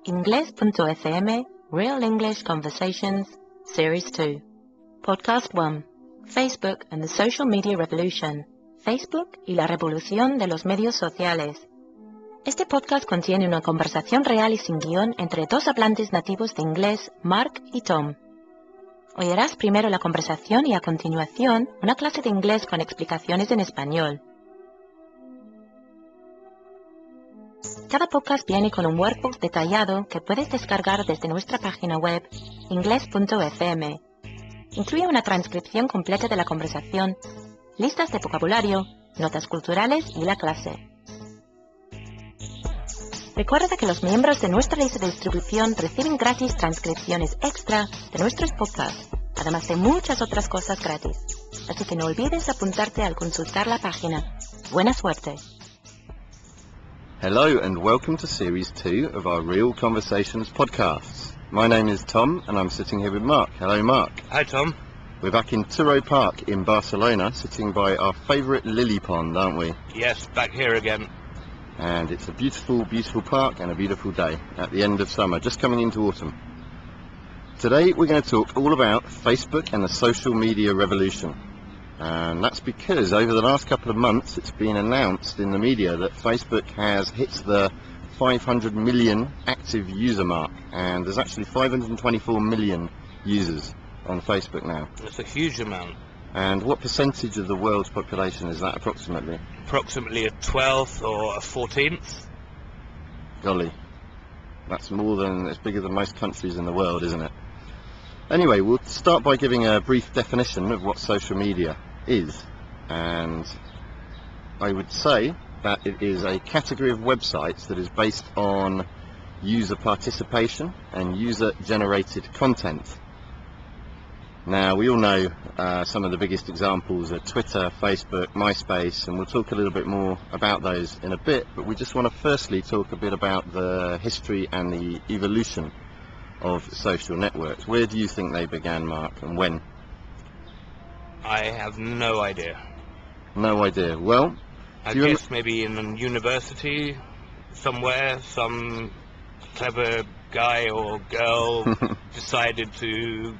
Inglés.fm Real English Conversations Series 2 Podcast 1 Facebook and the Social Media Revolution. Facebook y la revolución de los medios sociales. Este podcast contiene una conversación real y sin guión entre dos hablantes nativos de inglés, Mark y Tom. Oirás primero la conversación y a continuación una clase de inglés con explicaciones en español. Cada podcast viene con un workbook detallado que puedes descargar desde nuestra página web inglés.fm. Incluye una transcripción completa de la conversación, listas de vocabulario, notas culturales y la clase. Recuerda que los miembros de nuestra lista de distribución reciben gratis transcripciones extra de nuestros podcasts, además de muchas otras cosas gratis. Así que no olvides apuntarte al consultar la página. ¡Buena suerte! Hello and welcome to Series 2 of our Real Conversations podcasts. My name is Tom and I'm sitting here with Mark. Hello Mark. Hi Tom. We're back in Turo Park in Barcelona, sitting by our favourite lily pond, aren't we? Yes, back here again. And it's a beautiful, beautiful park and a beautiful day at the end of summer, just coming into autumn. Today we're going to talk all about Facebook and the social media revolution. And that's because over the last couple of months it's been announced in the media that Facebook has hit the 500 million active user mark, and there's actually 524 million users on Facebook now. That's a huge amount. And what percentage of the world's population is that approximately? Approximately a 12th or a 14th. Golly, that's it's bigger than most countries in the world, isn't it? Anyway, we'll start by giving a brief definition of what social media is, and I would say that it is a category of websites that is based on user participation and user generated content. Now we all know some of the biggest examples are Twitter, Facebook, MySpace, and we'll talk a little bit more about those in a bit, but we just want to firstly talk a bit about the history and the evolution of social networks. Where do you think they began, Mark, and when? I have no idea. No idea. Well, I guess maybe in a university somewhere, some clever guy or girl decided to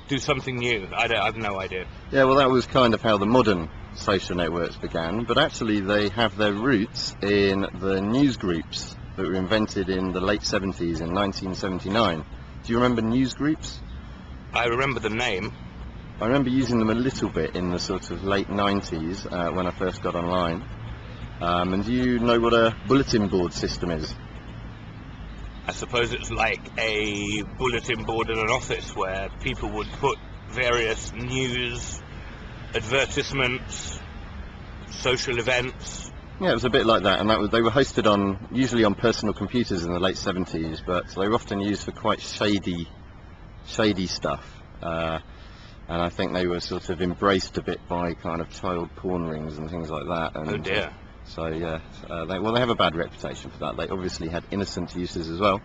do something new. I have no idea. Yeah, well, that was kind of how the modern social networks began, but actually they have their roots in the news groups that were invented in the late 70s, in 1979. Do you remember news groups? I remember the name. I remember using them a little bit in the sort of late 90s when I first got online. And do you know what a bulletin board system is? I suppose it's like a bulletin board in an office where people would put various news, advertisements, social events. Yeah, it was a bit like that, and they were hosted usually on personal computers in the late 70s, but they were often used for quite shady stuff. And I think they were sort of embraced a bit by kind of child porn rings and things like that. And, oh dear. So yeah, they have a bad reputation for that. They obviously had innocent uses as well.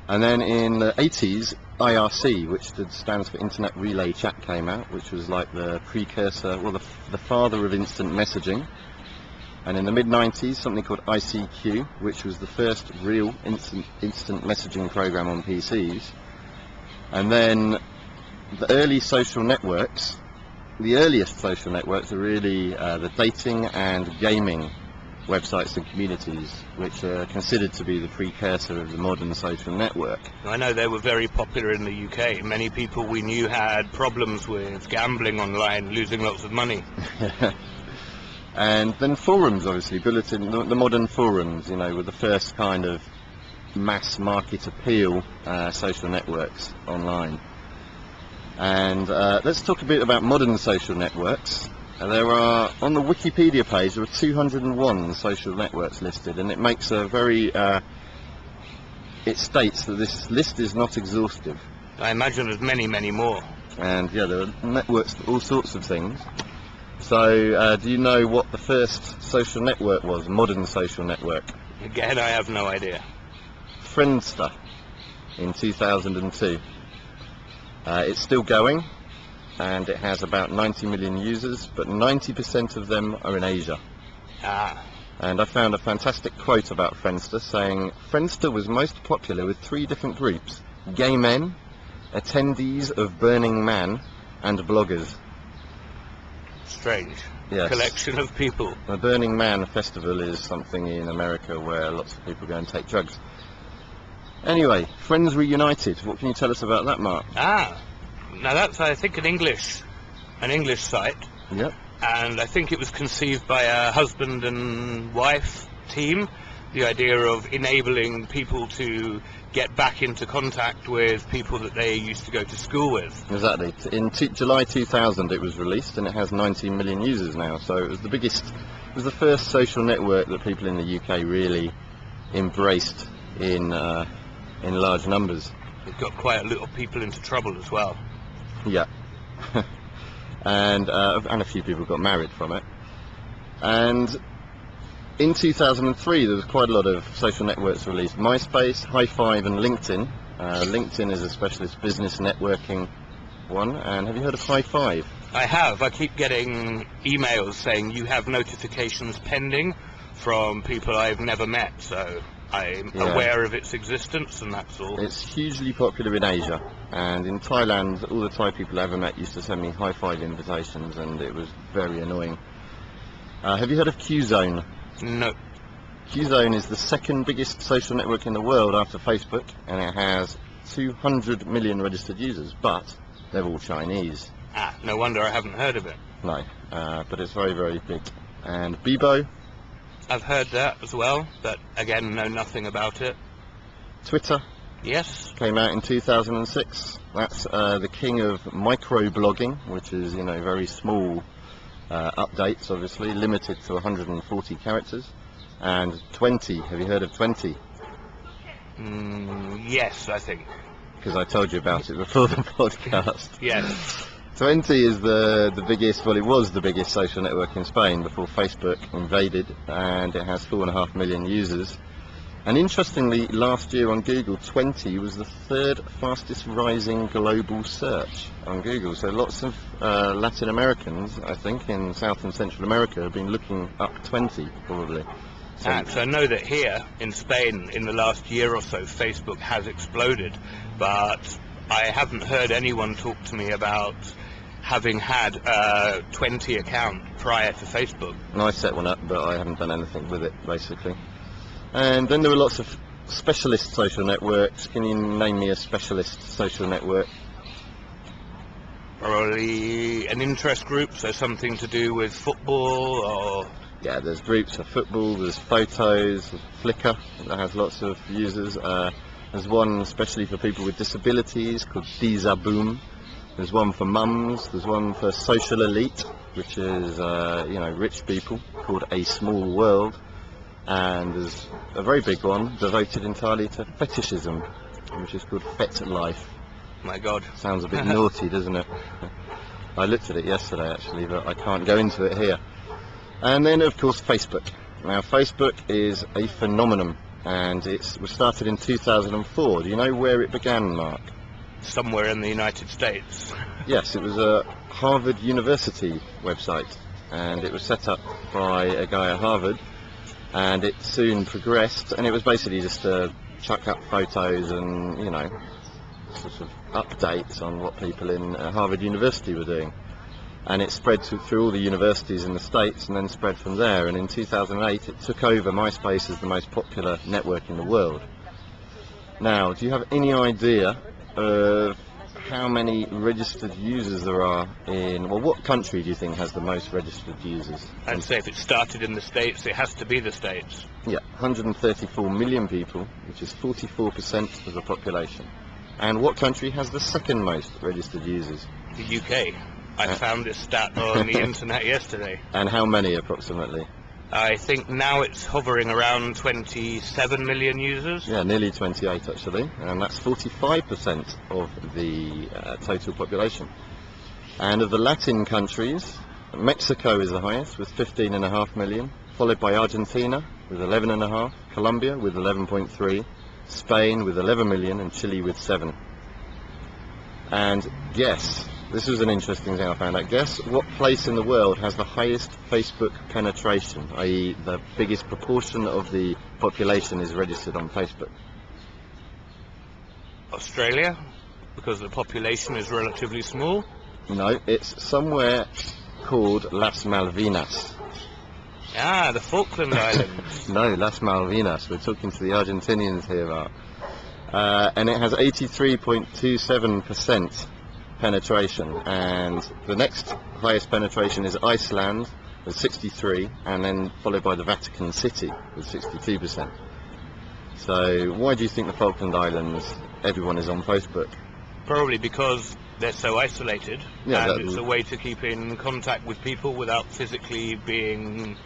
And then in the 80s, IRC, which stands for Internet Relay Chat, came out, which was like the precursor, well, the father of instant messaging. And in the mid-90s, something called ICQ, which was the first real instant messaging program on PCs. And then the earliest social networks are really the dating and gaming websites and communities, which are considered to be the precursor of the modern social network. I know they were very popular in the UK. Many people we knew had problems with gambling online, losing lots of money. And then forums, obviously, the modern forums, were the first kind of mass market appeal social networks online. And let's talk a bit about modern social networks. There are, on the Wikipedia page, there are 201 social networks listed, and it makes it states that this list is not exhaustive. I imagine there's many, many more. And yeah, there are networks for all sorts of things. So, do you know what the first social network was, modern social network? Again, I have no idea. Friendster, in 2002. It's still going, and it has about 90 million users, but 90% of them are in Asia. Ah. And I found a fantastic quote about Friendster saying, Friendster was most popular with 3 different groups: gay men, attendees of Burning Man, and bloggers. Strange. Yes. Collection of people. The Burning Man festival is something in America where lots of people go and take drugs. Anyway, Friends Reunited. What can you tell us about that, Mark? Ah, now that's, I think, an English site, Yep. and I think it was conceived by a husband and wife team. The idea of enabling people to get back into contact with people that they used to go to school with. Exactly. In July 2000 it was released, and it has 19 million users now. So it was the biggest, it was the first social network that people in the UK really embraced in large numbers. It got quite a lot of people into trouble as well. Yeah. and a few people got married from it. And in 2003 there was quite a lot of social networks released: MySpace, Hi5 and LinkedIn. LinkedIn is a specialist business networking one. And have you heard of Hi5? I have. I keep getting emails saying you have notifications pending from people I've never met, so I'm aware of its existence, and that's all. It's hugely popular in Asia, and in Thailand all the Thai people I ever met used to send me Hi5 invitations, and it was very annoying. Have you heard of Qzone? No. Qzone is the second biggest social network in the world after Facebook, and it has 200 million registered users, but they're all Chinese. Ah, no wonder I haven't heard of it. No, but it's very, very big. And Bebo? I've heard that as well, but again, know nothing about it. Twitter? Yes. Came out in 2006. That's the king of microblogging, which is, you know, very small updates, obviously, limited to 140 characters. And 20, have you heard of 20? Yes, I think. Because I told you about it before the podcast. Yes. 20 is the biggest, well, it was the biggest social network in Spain before Facebook invaded, and it has 4.5 million users. And interestingly, last year on Google, 20 was the 3rd fastest rising global search on Google. So lots of Latin Americans, I think, in South and Central America have been looking up 20, probably. So I know that here in Spain, in the last year or so, Facebook has exploded, but I haven't heard anyone talk to me about having had a 20 account prior to Facebook. And I set one up, but I haven't done anything with it, basically. And then there were lots of specialist social networks. Can you name me a specialist social network? Probably an interest group, so something to do with football or... Yeah, there's groups for football, there's photos, there's Flickr that has lots of users. There's one especially for people with disabilities called Dizaboom. There's one for mums, there's one for social elite, which is, you know, rich people, called A Small World. And there's a very big one devoted entirely to fetishism, which is called FetLife. My God. Sounds a bit naughty, doesn't it? I looked at it yesterday, actually, but I can't go into it here. And then, of course, Facebook. Now, Facebook is a phenomenon, and it was started in 2004. Do you know where it began, Mark? Somewhere in the United States. Yes, it was a Harvard University website, and it was set up by a guy at Harvard, and it soon progressed, and it was basically just to chuck up photos and, you know, sort of updates on what people in Harvard University were doing. And it spread through all the universities in the States, and then spread from there. And in 2008 it took over MySpace as the most popular network in the world. Now, do you have any idea of how many registered users there are in, well, what country do you think has the most registered users? I'd say if it started in the States, it has to be the States. Yeah, 134 million people, which is 44% of the population. And what country has the second most registered users? The UK. I found this stat on the internet yesterday. And how many approximately? I think now it's hovering around 27 million users. Yeah, nearly 28 actually, and that's 45% of the total population. And of the Latin countries, Mexico is the highest with 15.5 million, followed by Argentina with 11.5, Colombia with 11.3, Spain with 11 million, and Chile with 7. And guess This was an interesting thing I found out. Guess what place in the world has the highest Facebook penetration, i.e. the biggest proportion of the population is registered on Facebook? Australia, because the population is relatively small. No, it's somewhere called Las Malvinas. Ah, the Falkland Islands. No, Las Malvinas. We're talking to the Argentinians here, Mark. And it has 83.27% penetration, and the next highest penetration is Iceland with 63, and then followed by the Vatican City with 62%. So why do you think the Falkland Islands, everyone is on Facebook? Probably because they're so isolated, Yeah, and it's a way to keep in contact with people without physically being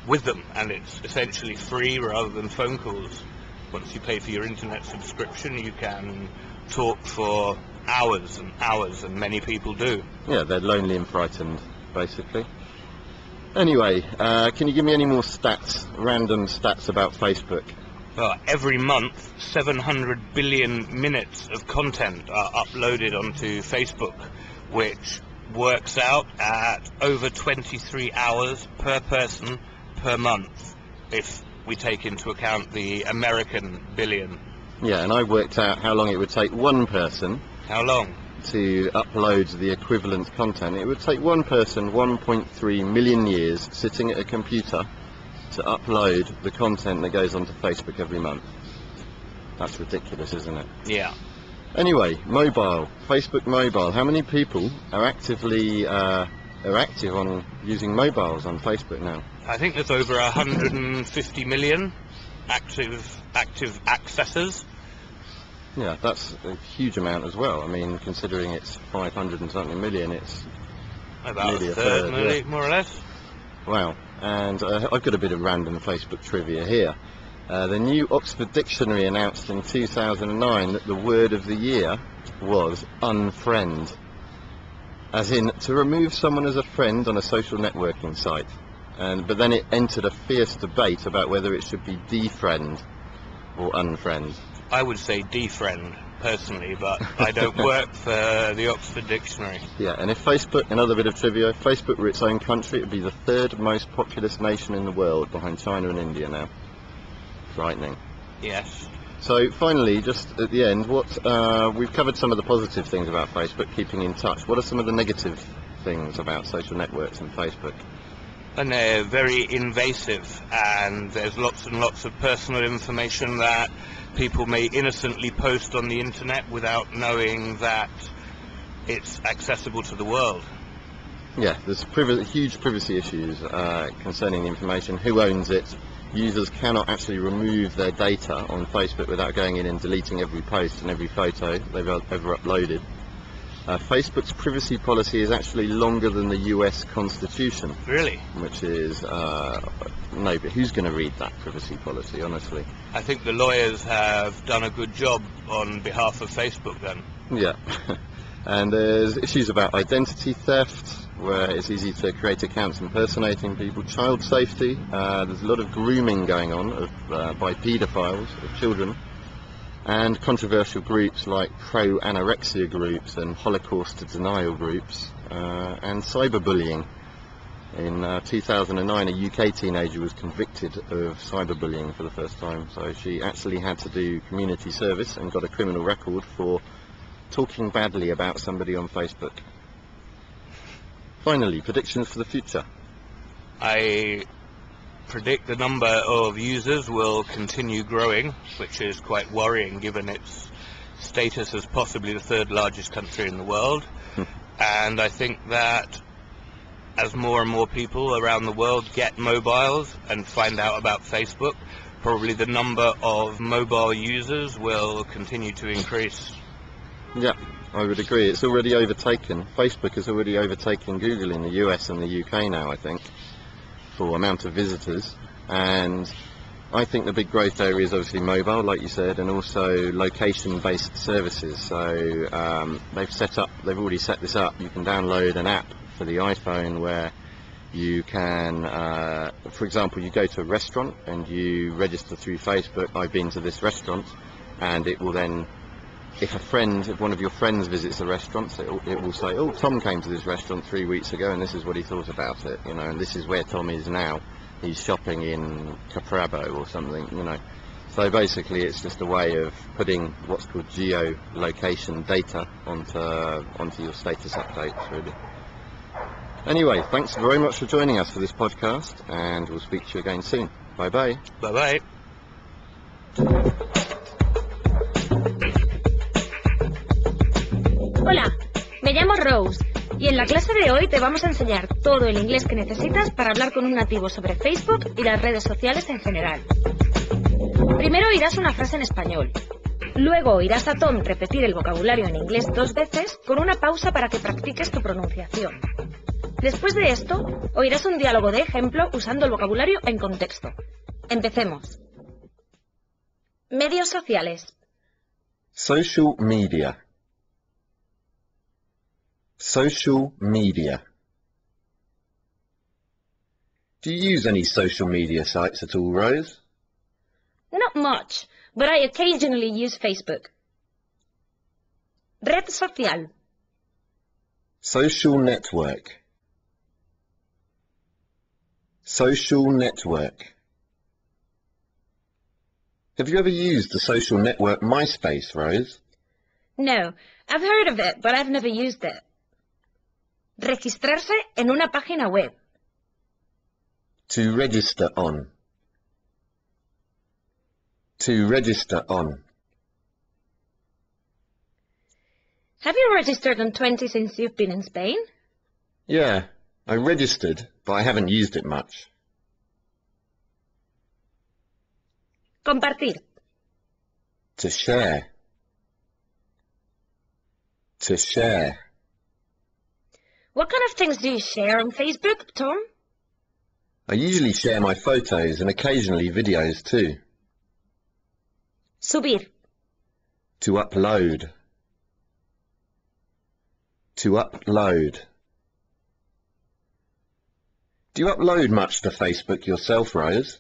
with them, and it's essentially free rather than phone calls. Once you pay for your internet subscription, you can talk for hours and hours, and many people do. Yeah, they're lonely and frightened, basically. Anyway, can you give me any more stats, random stats about Facebook? Well, every month, 700 billion minutes of content are uploaded onto Facebook, which works out at over 23 hours per person per month, if we take into account the American billion. Yeah, and I worked out how long it would take one person How long? to upload the equivalent content. It would take one person 1.3 million years sitting at a computer to upload the content that goes onto Facebook every month. That's ridiculous, isn't it? Yeah. Anyway, mobile, Facebook mobile. How many people are active on using mobiles on Facebook now? I think there's over 150 million active accessors. Yeah, that's a huge amount as well. I mean, considering it's 500 and something million, it's About nearly a third, yeah. more or less. Wow. And I've got a bit of random Facebook trivia here. The new Oxford Dictionary announced in 2009 that the word of the year was unfriend, as in to remove someone as a friend on a social networking site. But then it entered a fierce debate about whether it should be defriend or unfriend. I would say defriend, personally, but I don't work for the Oxford Dictionary. Yeah, and if Facebook, another bit of trivia, if Facebook were its own country, it would be the third most populous nation in the world, behind China and India now. Frightening. Yes. So finally, just at the end, we've covered some of the positive things about Facebook, keeping in touch. What are some of the negative things about social networks and Facebook? And they're very invasive, and there's lots and lots of personal information that people may innocently post on the internet without knowing that it's accessible to the world. Yeah, there's huge privacy issues concerning the information, who owns it. Users cannot actually remove their data on Facebook without going in and deleting every post and every photo they've ever uploaded. Facebook's privacy policy is actually longer than the US Constitution. Really? Which is, no, but who's going to read that privacy policy, honestly? I think the lawyers have done a good job on behalf of Facebook then. Yeah. And there's issues about identity theft, where it's easy to create accounts impersonating people, child safety, there's a lot of grooming going on by paedophiles of children, and controversial groups like pro-anorexia groups and Holocaust denial groups, and cyberbullying. In 2009, a UK teenager was convicted of cyberbullying for the first time, so she actually had to do community service and got a criminal record for talking badly about somebody on Facebook. Finally, predictions for the future. I predict the number of users will continue growing, which is quite worrying given its status as possibly the third largest country in the world. And I think that as more and more people around the world get mobiles and find out about Facebook, probably the number of mobile users will continue to increase. Yeah, I would agree. It's already overtaken. Facebook has already overtaken Google in the US and the UK now, I think, for amount of visitors. And I think the big growth area is obviously mobile, like you said, and also location-based services. So they've already set this up. You can download an app for the iPhone where you can, for example, you go to a restaurant and you register through Facebook, I've been to this restaurant, and it will then if one of your friends visits a restaurant, so it will say, oh, Tom came to this restaurant 3 weeks ago and this is what he thought about it, you know, and this is where Tom is now. He's shopping in Caprabo or something, you know. So basically it's just a way of putting what's called geolocation data onto your status updates, really. Anyway, thanks very much for joining us for this podcast, and we'll speak to you again soon. Bye bye. Bye bye. Hola, me llamo Rose y en la clase de hoy te vamos a enseñar todo el inglés que necesitas para hablar con un nativo sobre Facebook y las redes sociales en general. Primero oirás una frase en español. Luego oirás a Tom repetir el vocabulario en inglés 2 veces con una pausa para que practiques tu pronunciación. Después de esto, oirás un diálogo de ejemplo usando el vocabulario en contexto. Empecemos. Medios sociales. Social media. Social media. Do you use any social media sites at all, Rose? Not much, but I occasionally use Facebook. Red social. Social network. Social network. Have you ever used the social network MySpace, Rose? No, I've heard of it, but I've never used it. Registrarse en una página web. To register on. To register on. Have you registered on 20 since you've been in Spain? Yeah, I registered, but I haven't used it much. Compartir. To share. To share. What kind of things do you share on Facebook, Tom? I usually share my photos and occasionally videos too. Subir. To upload. To upload. Do you upload much to Facebook yourself, Rose?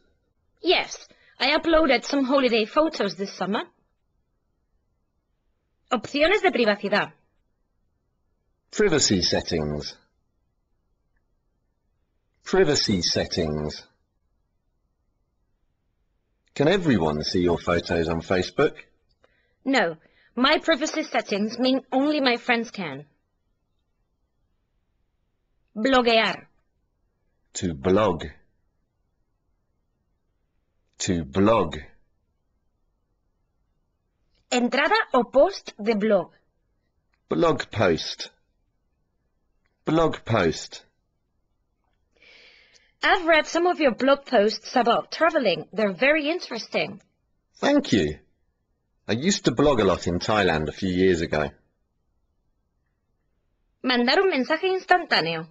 Yes, I uploaded some holiday photos this summer. Opciones de privacidad. Privacy settings. Privacy settings. Can everyone see your photos on Facebook? No, my privacy settings mean only my friends can. Bloguear. To blog. To blog. Entrada o post de blog. Blog post. Blog post. I've read some of your blog posts about traveling. They're very interesting. Thank you. I used to blog a lot in Thailand a few years ago. Mandar un mensaje instantáneo.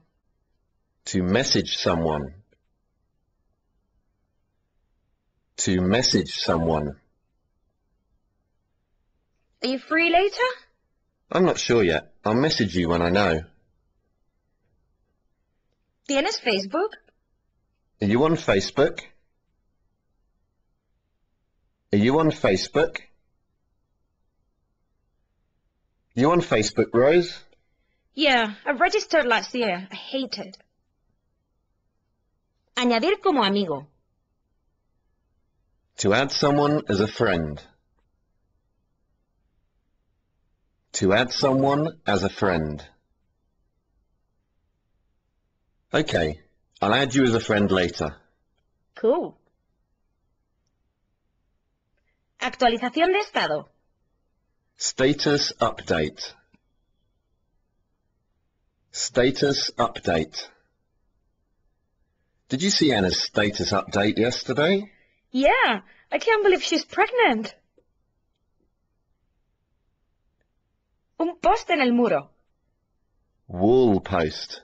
To message someone. To message someone. Are you free later? I'm not sure yet. I'll message you when I know. ¿Tienes Facebook? Are you on Facebook? Are you on Facebook? You on Facebook, Rose? Yeah, I registered last year. I hate it. Añadir como amigo. To add someone as a friend. To add someone as a friend. Okay, I'll add you as a friend later. Cool. Actualización de estado. Status update. Status update. Did you see Anna's status update yesterday? Yeah, I can't believe she's pregnant. Un post en el muro. Wall post.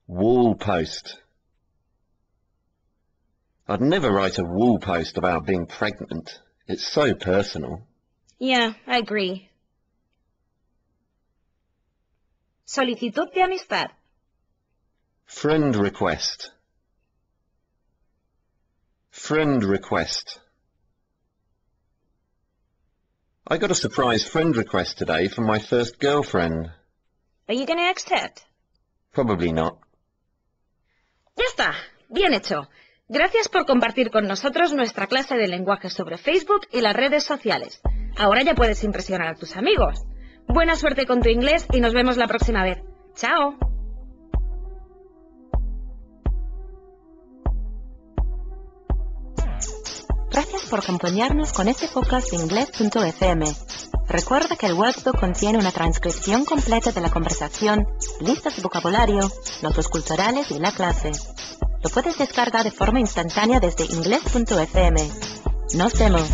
Wall post. I'd never write a wall post about being pregnant. It's so personal. Yeah, I agree. Solicitud de amistad. Friend request. Friend request. I got a surprise friend request today from my first girlfriend. Are you going to accept? Probably not. Ya está, bien hecho. Gracias por compartir con nosotros nuestra clase de lenguaje sobre Facebook y las redes sociales. Ahora ya puedes impresionar a tus amigos. Buena suerte con tu inglés y nos vemos la próxima vez. ¡Chao! Gracias por acompañarnos con este podcast de inglés.fm. Recuerda que el workbook contiene una transcripción completa de la conversación, listas de vocabulario, notas culturales y la clase. Lo puedes descargar de forma instantánea desde inglés.fm. Nos vemos.